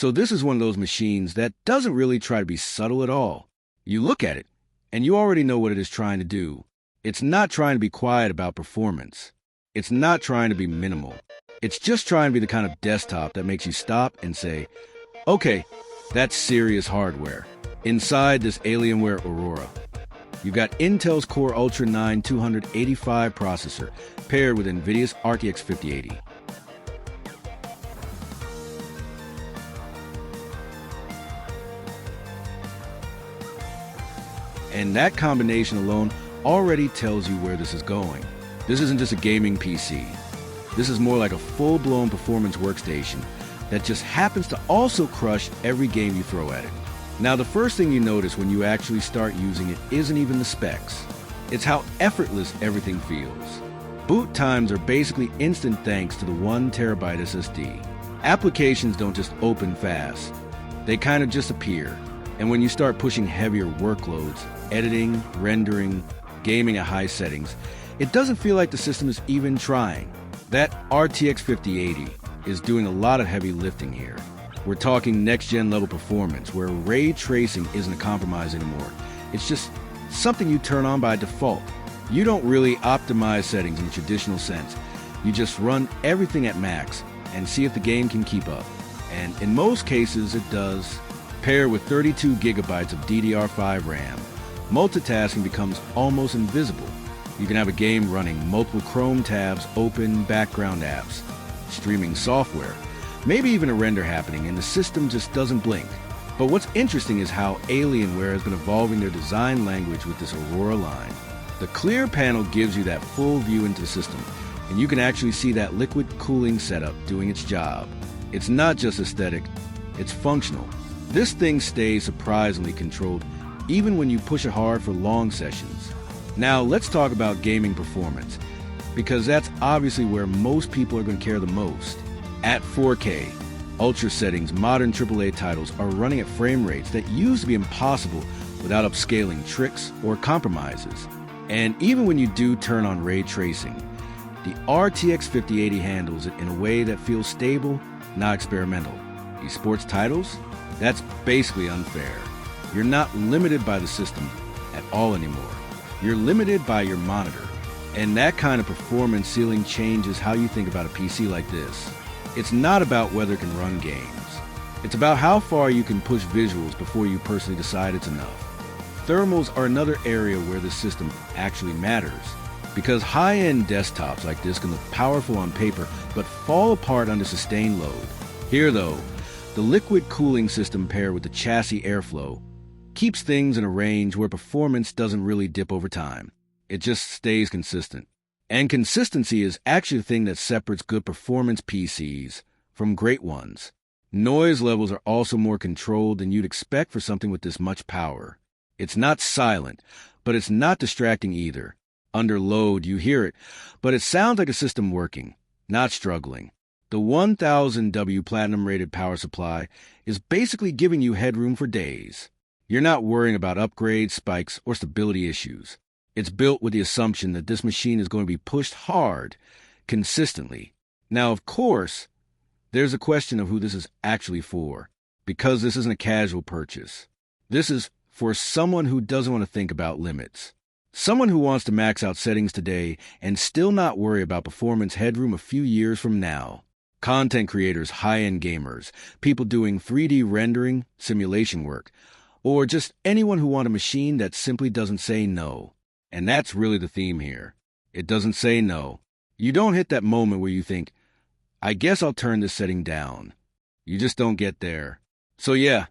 So this is one of those machines that doesn't really try to be subtle at all. You look at it, and you already know what it is trying to do. It's not trying to be quiet about performance. It's not trying to be minimal. It's just trying to be the kind of desktop that makes you stop and say, okay, that's serious hardware. Inside this Alienware Aurora, you've got Intel's Core Ultra 9 285 processor paired with NVIDIA's RTX 5080. And that combination alone already tells you where this is going. This isn't just a gaming PC. This is more like a full-blown performance workstation that just happens to also crush every game you throw at it. Now, the first thing you notice when you actually start using it isn't even the specs. It's how effortless everything feels. Boot times are basically instant thanks to the 1 terabyte SSD. Applications don't just open fast. They kind of just appear. And when you start pushing heavier workloads, editing, rendering, gaming at high settings, it doesn't feel like the system is even trying. That RTX 5080 is doing a lot of heavy lifting here. We're talking next-gen level performance, where ray tracing isn't a compromise anymore. It's just something you turn on by default. You don't really optimize settings in the traditional sense. You just run everything at max and see if the game can keep up. And in most cases, it does. Paired with 32 gigabytes of DDR5 RAM, multitasking becomes almost invisible. You can have a game running multiple Chrome tabs, open background apps, streaming software, maybe even a render happening, and the system just doesn't blink. But what's interesting is how Alienware has been evolving their design language with this Aurora line. The clear panel gives you that full view into the system, and you can actually see that liquid cooling setup doing its job. It's not just aesthetic, it's functional. This thing stays surprisingly controlled even when you push it hard for long sessions. Now let's talk about gaming performance, because that's obviously where most people are going to care the most. At 4K, Ultra settings, modern AAA titles are running at frame rates that used to be impossible without upscaling tricks or compromises. And even when you do turn on ray tracing, the RTX 5080 handles it in a way that feels stable, not experimental. Esports titles? That's basically unfair. You're not limited by the system at all anymore. You're limited by your monitor. And that kind of performance ceiling changes how you think about a PC like this. It's not about whether it can run games. It's about how far you can push visuals before you personally decide it's enough. Thermals are another area where this system actually matters, because high-end desktops like this can look powerful on paper but fall apart under sustained load. Here, though, the liquid cooling system paired with the chassis airflow keeps things in a range where performance doesn't really dip over time. It just stays consistent. And consistency is actually the thing that separates good performance PCs from great ones. Noise levels are also more controlled than you'd expect for something with this much power. It's not silent, but it's not distracting either. Under load, you hear it, but it sounds like a system working, not struggling. The 1000W platinum-rated power supply is basically giving you headroom for days. You're not worrying about upgrades, spikes, or stability issues. It's built with the assumption that this machine is going to be pushed hard, consistently. Now, of course, there's a question of who this is actually for, because this isn't a casual purchase. This is for someone who doesn't want to think about limits. Someone who wants to max out settings today and still not worry about performance headroom a few years from now. Content creators, high-end gamers, people doing 3D rendering, simulation work, or just anyone who wants a machine that simply doesn't say no. And that's really the theme here. It doesn't say no. You don't hit that moment where you think, I guess I'll turn this setting down. You just don't get there. So yeah,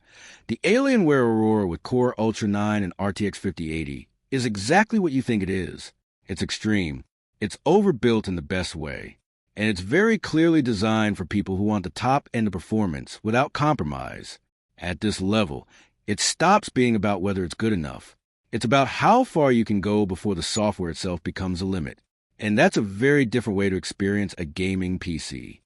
the Alienware Aurora with Core Ultra 9 and RTX 5080 is exactly what you think it is. It's extreme. It's overbuilt in the best way. And it's very clearly designed for people who want the top end of performance without compromise. At this level, it stops being about whether it's good enough. It's about how far you can go before the software itself becomes a limit. And that's a very different way to experience a gaming PC.